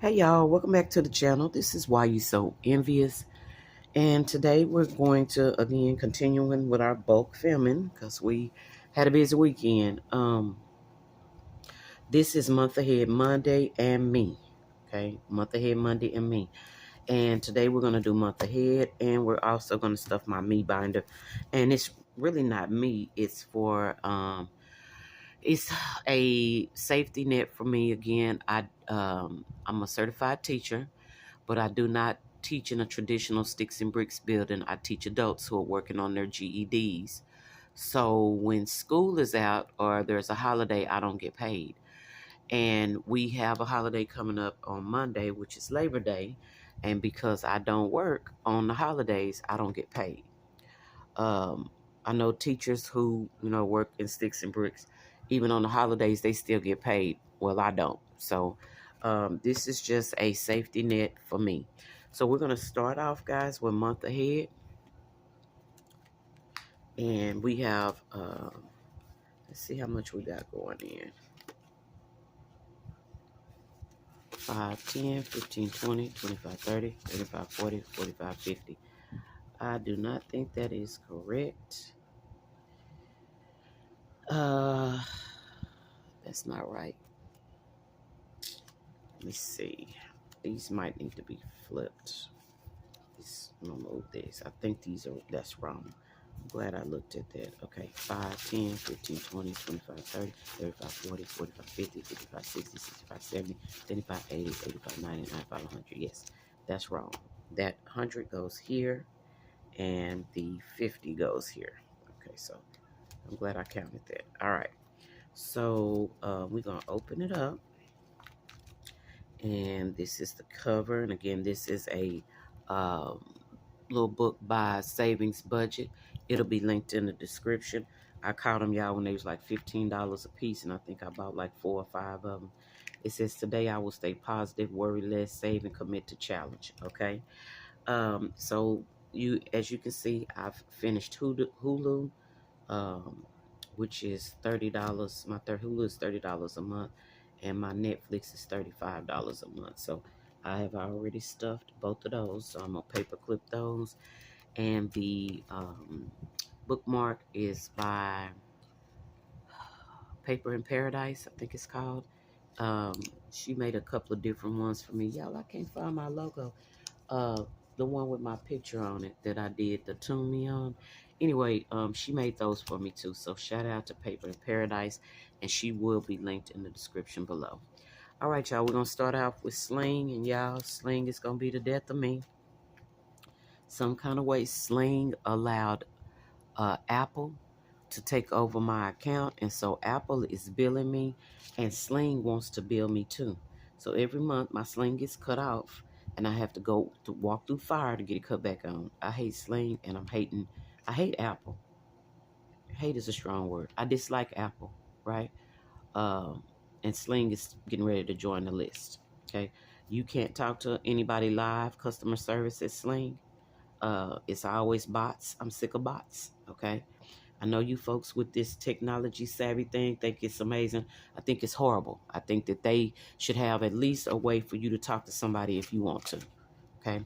Hey y'all, welcome back to the channel. This is Why You So Envious. And today we're going to again continuing with our bulk filming because we had a busy weekend. This is Month Ahead Monday and me. Okay, Month Ahead Monday and me. And today we're gonna do Month Ahead, and we're also gonna stuff my me binder. And it's really not me, it's a safety net for me again. I'm a certified teacher, but I do not teach in a traditional sticks and bricks building. I teach adults who are working on their GEDs. So when school is out or there's a holiday, I don't get paid. And we have a holiday coming up on Monday, which is Labor Day. And because I don't work on the holidays, I don't get paid. Um, I know teachers who, work in sticks and bricks, even on the holidays, they still get paid. Well, I don't. So this is just a safety net for me. So we're going to start off, guys, with Month Ahead. And we have, let's see how much we got going in. 5, 10, 15, 20, 25, 30, 35, 40, 45, 50. I do not think that is correct. That's not right. Let me see. These might need to be flipped. I'm gonna move these. I think that's wrong. I'm glad I looked at that. Okay, 5, 10, 15, 20, 25, 30, 35, 40, 45, 50, 55, 60, 65, 70, 75, 80, 85, 90, 95, 100. Yes, that's wrong. That 100 goes here, and the 50 goes here. Okay, so I'm glad I counted that. All right, so we're gonna open it up. And this is the cover. And again, this is a um, little book by Savings Budget. It'll be linked in the description. I caught them, y'all, when they was like $15 a piece, and I think I bought like 4 or 5 of them. It says, today I will stay positive, worry less, save, and commit to challenge. Okay. So as you can see, I've finished Hulu, um, which is $30. Hulu is $30 a month, and my Netflix is $35 a month. So I have already stuffed both of those. So I'm gonna paper clip those, and the bookmark is by Paper in Paradise, I think it's called. Um, she made a couple of different ones for me. Y'all, I can't find my logo. uh the one with my picture on it that I did the Tune Me on. Anyway, she made those for me too. So shout out to Paper in Paradise, and she will be linked in the description below. All right, y'all, we're gonna start off with Sling, and y'all, Sling is gonna be the death of me. Some kind of way, Sling allowed Apple to take over my account, and so Apple is billing me, and Sling wants to bill me too. So every month my Sling gets cut off, and I have to go to walk through fire to get it cut back on. I hate Sling, and I hate Apple. Hate is a strong word. I dislike Apple, right? Um, and Sling is getting ready to join the list. Okay, you can't talk to anybody live customer service at Sling. It's always bots. I'm sick of bots. Okay. I know you folks with this technology savvy thing think it's amazing. I think it's horrible. I think that they should have at least a way for you to talk to somebody if you want to. Okay.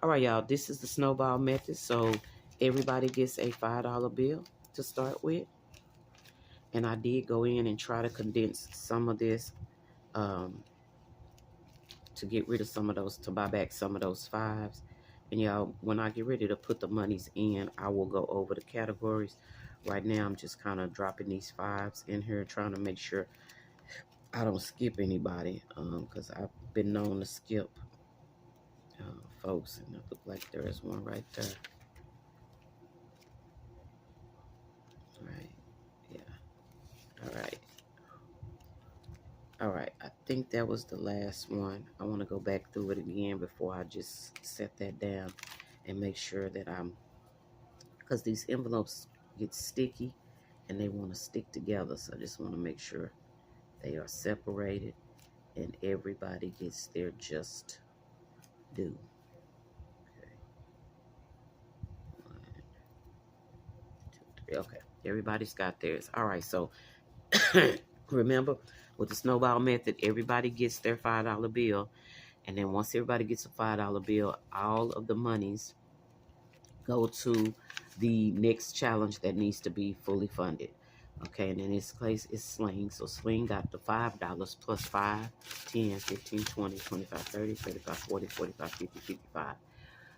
All right, y'all. This is the snowball method. So everybody gets a $5 bill to start with. And I did go in and try to condense some of this um, to get rid of some of those, to buy back some of those fives. And y'all, when I get ready to put the monies in, I will go over the categories. Right now, I'm just kind of dropping these fives in here, trying to make sure I don't skip anybody, because I've been known to skip folks, and it look like there is one right there. All right, yeah, all right. All right, I think that was the last one. I want to go back through it again before I just set that down and make sure that because these envelopes get sticky and they want to stick together. So I just want to make sure they are separated and everybody gets their just due. Okay. 1, 2, 3. Okay. Everybody's got theirs. All right. So remember, with the snowball method, everybody gets their $5 bill. And then once everybody gets a $5 bill, all of the monies go to the next challenge that needs to be fully funded. Okay, and in this case, it's Sling. So Sling got the $5 plus 5, 10, 15, 20, 25, 30, 35, 40, 45, 50, 55.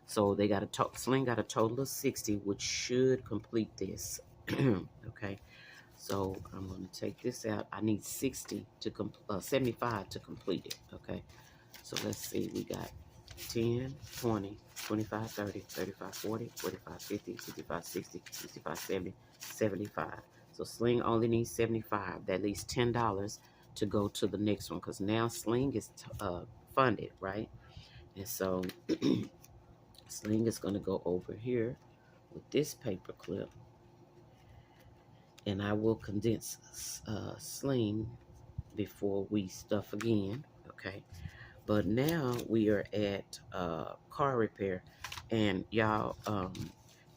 So they got Sling got a total of 60, which should complete this. Okay, so I'm going to take this out. I need 75 to complete it. Okay, so let's see. We got 10, 20, 25, 30, 35, 40, 45, 50, 55, 60, 65, 70, 75. So Sling only needs 75. That leaves $10 to go to the next one because now Sling is funded, right? And so Sling is going to go over here with this paper clip, and I will condense Sling before we stuff again, okay? But now we are at car repair, and y'all,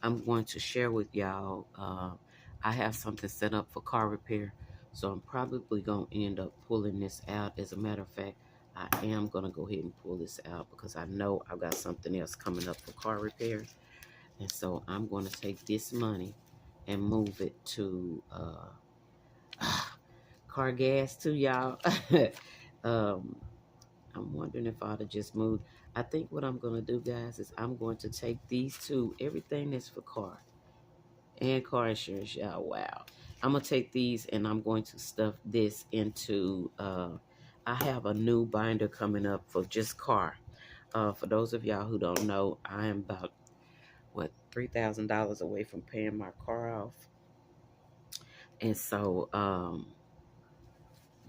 I'm going to share with y'all, I have something set up for car repair, so I'm probably going to end up pulling this out. As a matter of fact, I am going to go ahead and pull this out because I know I've got something else coming up for car repair. And so I'm going to take this money and move it to car gas too, y'all. um, I'm wondering if I ought to just move. I think what I'm going to do, guys, is I'm going to take these two, everything that's for car and car insurance, y'all. Wow. I'm going to take these and I'm going to stuff this into, I have a new binder coming up for just car. For those of y'all who don't know, I am about, $3,000 away from paying my car off. And so,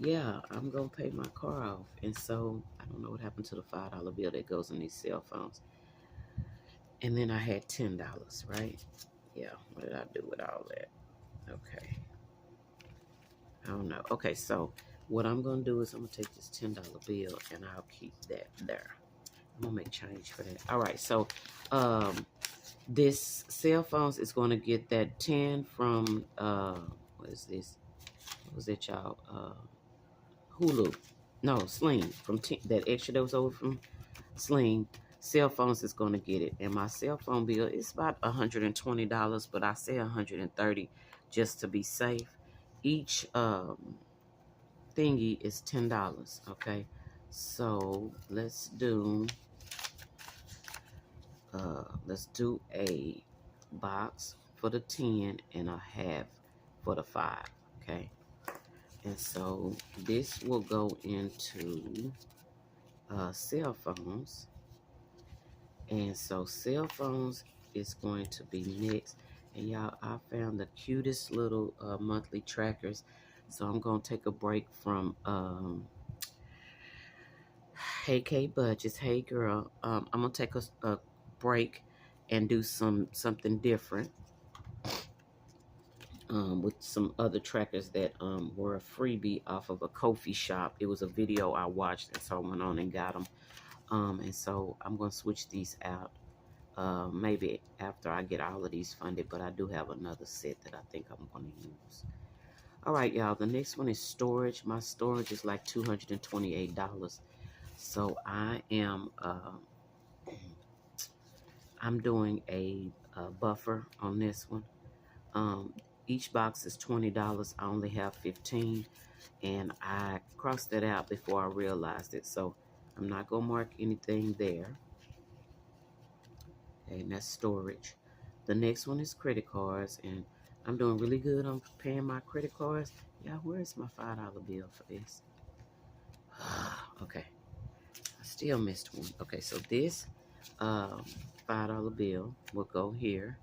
yeah, I'm going to pay my car off. And so, I don't know what happened to the $5 bill that goes in these cell phones. And then I had $10, right? Yeah, what did I do with all that? Okay. I don't know. Okay, so what I'm going to do is I'm going to take this $10 bill and I'll keep that there. I'm going to make change for that. All right, so this cell phones is going to get that 10 from, what is this? What was it, y'all? Hulu. No, Sling. From that extra that was over from Sling. Cell phones is going to get it. And my cell phone bill is about $120, but I say $130 just to be safe. Each thingy is $10, okay? So let's do a box for the 10 and a half for the 5, okay? And so this will go into cell phones. And so cell phones is going to be next. And y'all, I found the cutest little monthly trackers. So I'm going to take a break from Hey K Budgets. Hey girl. I'm going to take a break and do something different. With some other trackers that were a freebie off of a Ko-fi shop. It was a video I watched, and so I went on and got them. And so I'm going to switch these out maybe after I get all of these funded, but I do have another set that I think I'm going to use. All right, y'all, the next one is storage. My storage is like $228. So I am I'm doing a buffer on this one. Each box is $20. I only have 15, and I crossed that out before I realized it. So I'm not going to mark anything there. Okay, and that's storage. The next one is credit cards, and I'm doing really good on paying my credit cards. Yeah, where's my $5 bill for this? Okay, I still missed one. Okay, so this $5 bill will go here.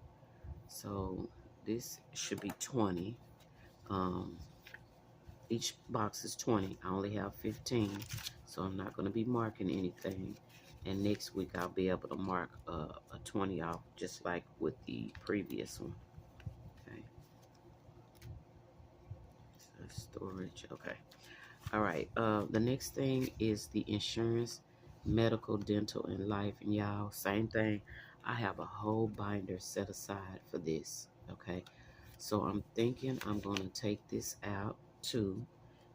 So this should be 20. Each box is 20. I only have 15, so I'm not going to be marking anything. And next week I'll be able to mark a 20 off, just like with the previous one. Okay. So storage. Okay. All right. The next thing is the insurance, medical, dental, and life. And y'all, same thing. I have a whole binder set aside for this. Okay. So I'm thinking I'm going to take this out too,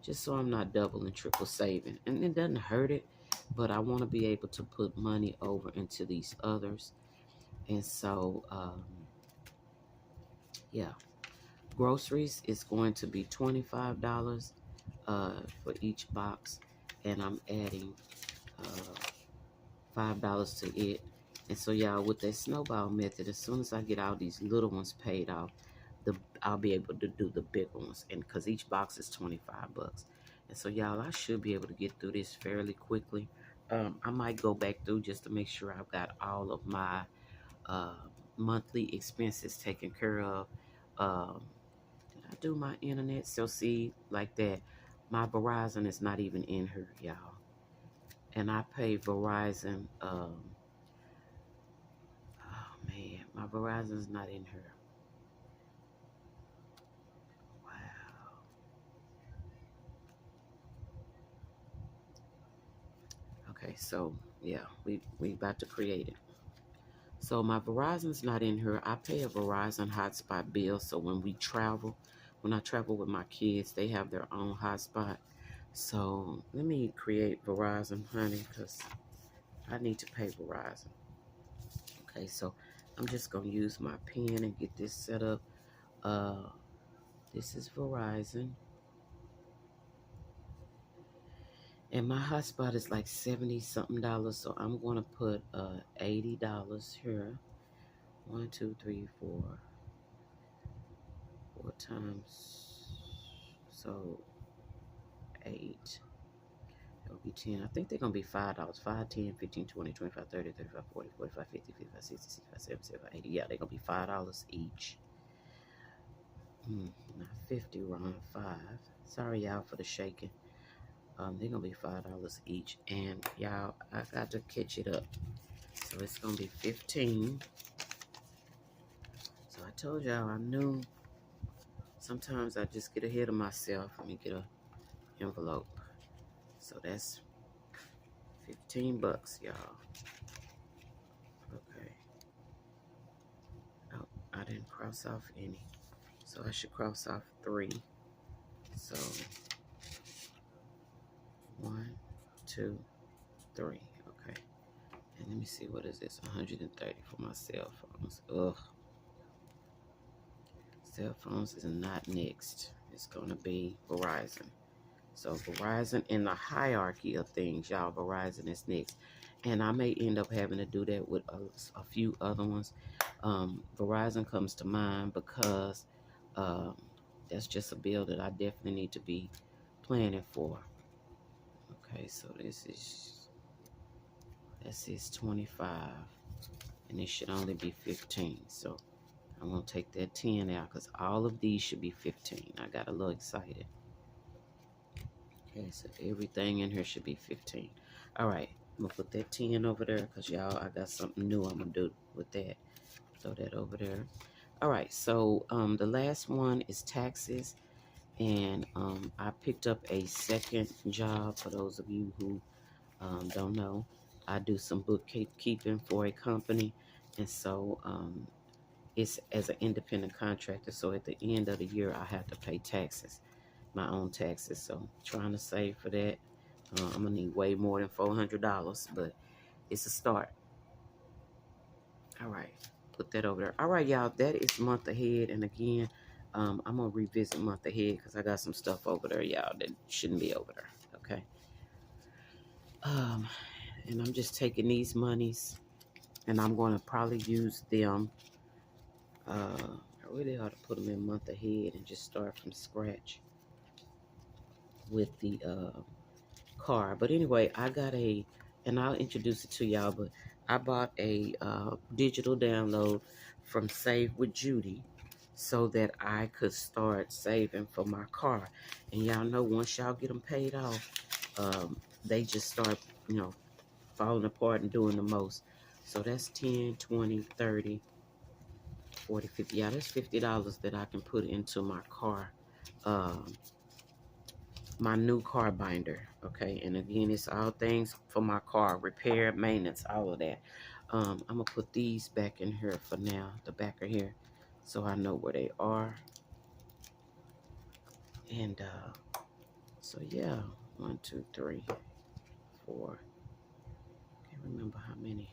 just so I'm not double and triple saving. And it doesn't hurt it, but I want to be able to put money over into these others. And so, yeah, groceries is going to be $25 for each box, and I'm adding uh, $5 to it. And so, y'all, with that snowball method, as soon as I get all these little ones paid off, I'll be able to do the big ones, and because each box is 25 bucks. And so, y'all, I should be able to get through this fairly quickly. I might go back through just to make sure I've got all of my uh, monthly expenses taken care of. Um, did I do my internet? So see, like that, my Verizon is not even in here, y'all. And I pay Verizon. Oh man, my Verizon's not in here. Wow. Okay, so yeah, we about to create it. So my Verizon's not in here. I pay a Verizon hotspot bill. So when I travel with my kids, they have their own hotspot. So let me create Verizon, honey, because I need to pay Verizon. Okay, so I'm just gonna use my pen and get this set up. Uh, this is Verizon, and my hotspot is like 70 something dollars. So I'm gonna put $80 here. 1, 2, 3, 4, 4 times. So 8. It'll be 10. I think they're gonna be $5. 5, 10, 15, 20, 25, 30, 35, 40, 45, 50, 55, 60, 65, 70, 75, 80. Yeah, they're gonna be $5 each. Not 50, wrong. 5. Sorry, y'all, for the shaking. They're gonna be $5 each, and y'all, I got to catch it up. So it's gonna be 15. So I told y'all I knew. Sometimes I just get ahead of myself. Let me get a envelope. So that's 15 bucks, y'all. Okay. Oh, I didn't cross off any. So I should cross off 3. So 1, 2, 3. Okay. And let me see, what is this? 130 for my cell phones. Ugh. Cell phones is not next. It's gonna be Verizon. So Verizon, in the hierarchy of things, y'all, Verizon is next. And I may end up having to do that with a few other ones. Verizon comes to mind because um, that's just a bill that I definitely need to be planning for. Okay, so this is 25, and it should only be 15. So I'm gonna take that 10 out because all of these should be 15. I got a little excited. Okay, so everything in here should be 15. All right, I'm gonna put that 10 over there because y'all, I got something new I'm gonna do with that. Throw that over there. All right, so the last one is taxes, and I picked up a second job. For those of you who don't know, I do some bookkeeping for a company, and so it's as an independent contractor. So at the end of the year, I have to pay taxes, my own taxes. So trying to save for that. I'm gonna need way more than $400, but it's a start. All right, put that over there. All right, y'all, that is month ahead. And again, I'm gonna revisit month ahead because I got some stuff over there, y'all, that shouldn't be over there. Okay. And I'm just taking these monies, and I'm gonna probably use them. I really ought to put them in month ahead and just start from scratch with the car. But anyway, I got and I'll introduce it to y'all, but I bought a digital download from Save with Judy so that I could start saving for my car. And y'all know, once y'all get them paid off, they just start, falling apart and doing the most. So that's 10, 20, 30, 40, 50. Yeah, that's $50 that I can put into my car. Um, my new car binder. Okay, and again, it's all things for my car, repair, maintenance, all of that. I'm gonna put these back in here for now, the back of here, so I know where they are. And so yeah, 1, 2, 3, 4. remember how many.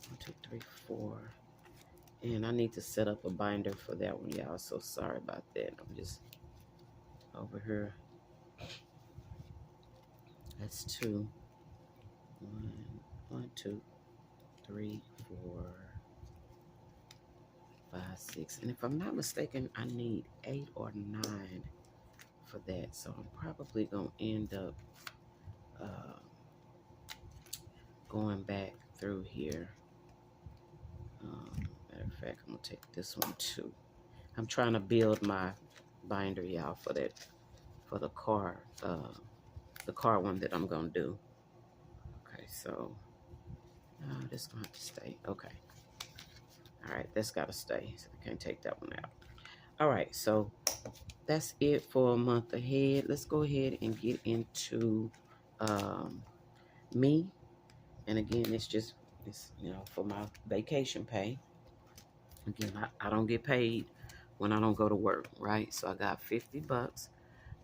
1, 2, 3, 4. And I need to set up a binder for that one, y'all. So sorry about that. I'm just over here. That's 2. 1, 2, 3, 4, 5, 6. And if I'm not mistaken, I need 8 or 9 for that. So I'm probably going to end up going back through here. Matter of fact, I'm going to take this one too. I'm trying to build my binder, y'all, for that, for the car one that I'm going to do. Okay, so this going to have to stay. Okay. All right, that's got to stay. So I can't take that one out. All right, so that's it for a month ahead. Let's go ahead and get into me. And again, it's you know, for my vacation pay. Again, I don't get paid when I don't go to work, right? So I got $50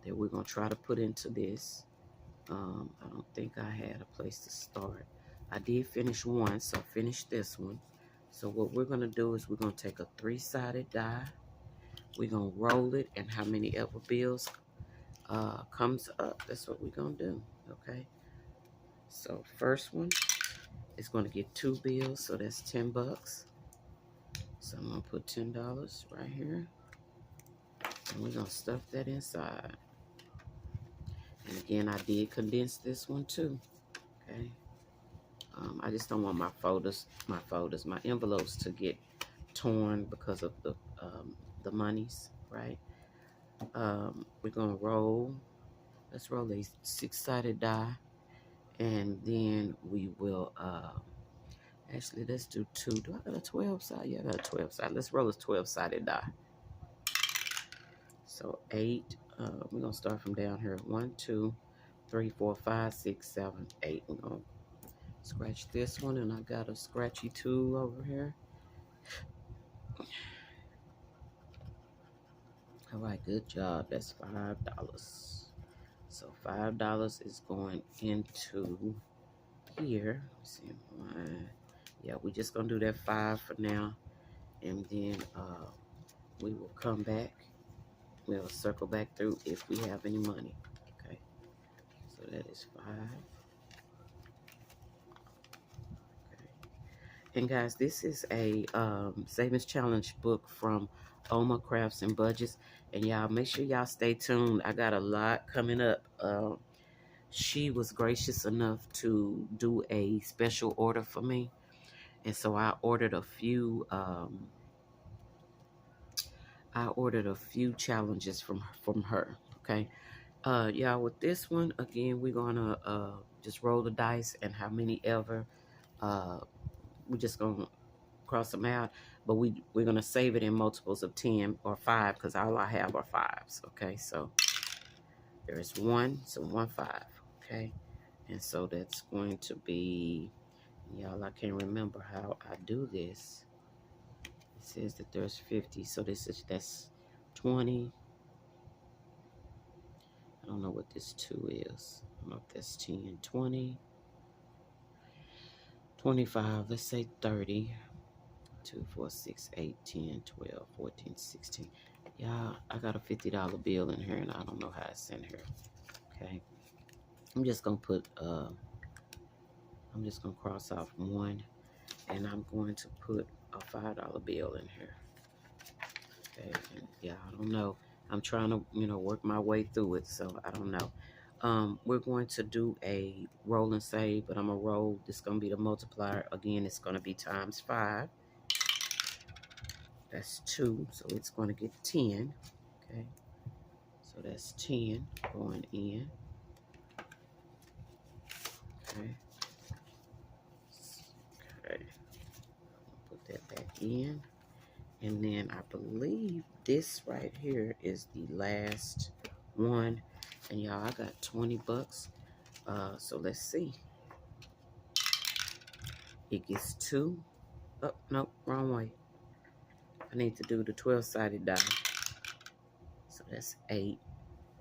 that we're going to try to put into this. I don't think I had a place to start. I did finish one, so I finished this one. So what we're going to do is we're going to take a 3-sided die. We're going to roll it, and how many ever bills comes up, that's what we're going to do, okay? So first one is going to get 2 bills, so that's $10. So I'm going to put $10 right here, and we're going to stuff that inside. And again, I did condense this one too, okay? I just don't want my envelopes to get torn because of the monies, right? We're gonna roll. Let's roll a 6-sided die, and then we will. Actually, let's do 2. Do I got a 12 side? Yeah, I got a 12 side. Let's roll a 12-sided die. So 8. We're gonna start from down here. 1, 2, 3, 4, 5, 6, 7, 8. We're gonna scratch this one, and I got a scratchy tool over here. All right, good job. That's $5. So $5 is going into here. Let's see, yeah, we're just gonna do that 5 for now, and then we will come back. We'll circle back through if we have any money. Okay, so that is 5. And guys, this is a savings challenge book from Oma Crafts and Budgets. And y'all, make sure y'all stay tuned. I got a lot coming up. She was gracious enough to do a special order for me. And so I ordered a few challenges from her. Okay. Y'all, with this one, again, we're gonna just roll the dice, and how many ever we're just gonna cross them out, but we're gonna save it in multiples of 10 or 5, because all I have are 5s. Okay, so there's 1, so 1 5. Okay, and so that's going to be, y'all, I can't remember how I do this. It says that there's 50, so that's 20. I don't know what this 2 is. I don't know if that's 10, 20, 25, let's say 30. 2, 4, 6, 8, 10, 12, 14, 16. Yeah, I got a $50 bill in here, and I don't know how it's in here. Okay, I'm just gonna put I'm just gonna cross off 1, and I'm going to put a $5 bill in here. Okay, and yeah, I don't know. I'm trying to, you know, work my way through it, so I don't know. We're going to do a roll and save, but I'm gonna roll. This is gonna be the multiplier. Again, it's gonna be times 5. That's 2, so it's going to get 10. Okay, so that's 10 going in. Okay, put that back in, and then I believe this right here is the last one. And y'all, I got $20. So let's see. It gets 2. Oh, nope, wrong way. I need to do the 12-sided die. So that's 8.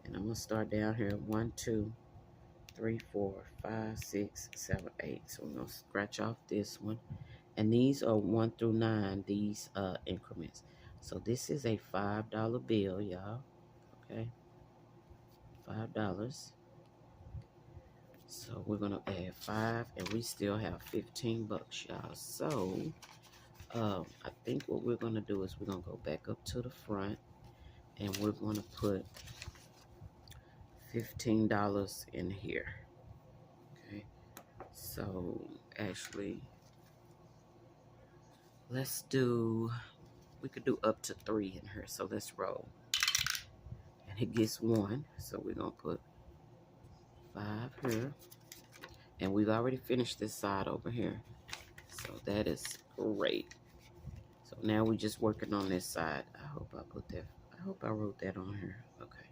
And I'm gonna start down here. 1, 2, 3, 4, 5, 6, 7, 8. So we're gonna scratch off this one. And these are 1 through 9, these increments. So this is a $5 bill, y'all. Okay, $5. So we're gonna add 5, and we still have 15 bucks, y'all. So I think what we're gonna do is we're gonna go back up to the front, and we're gonna put $15 in here. Okay, so actually, we could do up to 3 in here. So let's roll. And it gets 1. So we're gonna put 5 here. And we've already finished this side over here. So that is great. So now we're just working on this side. I hope I wrote that on here. Okay.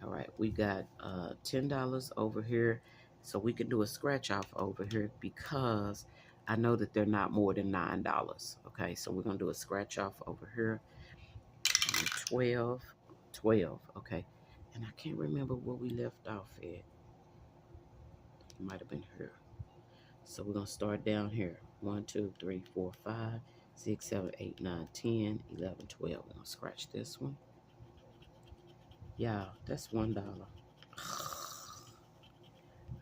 All right, we got $10 over here. So we can do a scratch off over here because I know that they're not more than $9. Okay, so we're gonna do a scratch off over here. And 12. Okay. And I can't remember where we left off at. It might have been here. So we're gonna start down here. 1, 2, 3, 4, 5, 6, 7, 8, 9, 10, 11, 12. We're gonna scratch this one. Yeah, that's $1.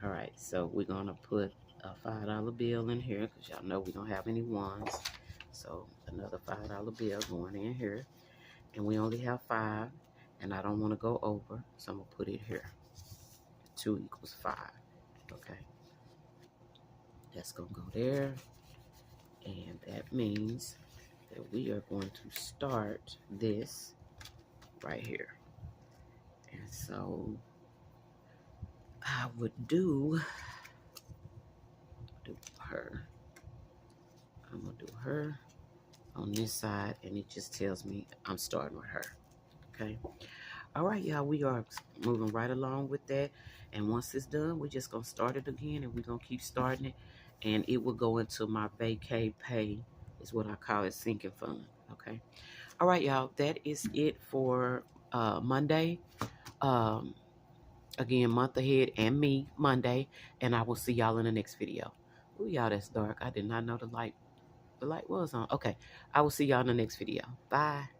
All right, so we're gonna put a $5 bill in here because y'all know we don't have any ones. So another $5 bill going in here, and we only have 5, and I don't want to go over, so I'm gonna put it here. 2 equals 5. Okay, that's gonna go there, and that means that we are going to start this right here. And so I would do her. I'm gonna do her on this side, and it just tells me I'm starting with her. Okay. All right, y'all, we are moving right along with that. And once it's done, we're just gonna start it again, and we're gonna keep starting it, and it will go into my vacay pay, is what I call it, sinking fund. Okay. All right, y'all, that is it for Monday. Again, month ahead and me Monday, and I will see y'all in the next video. Ooh, y'all, that's dark. I did not know the light was on. Okay, I will see y'all in the next video. Bye.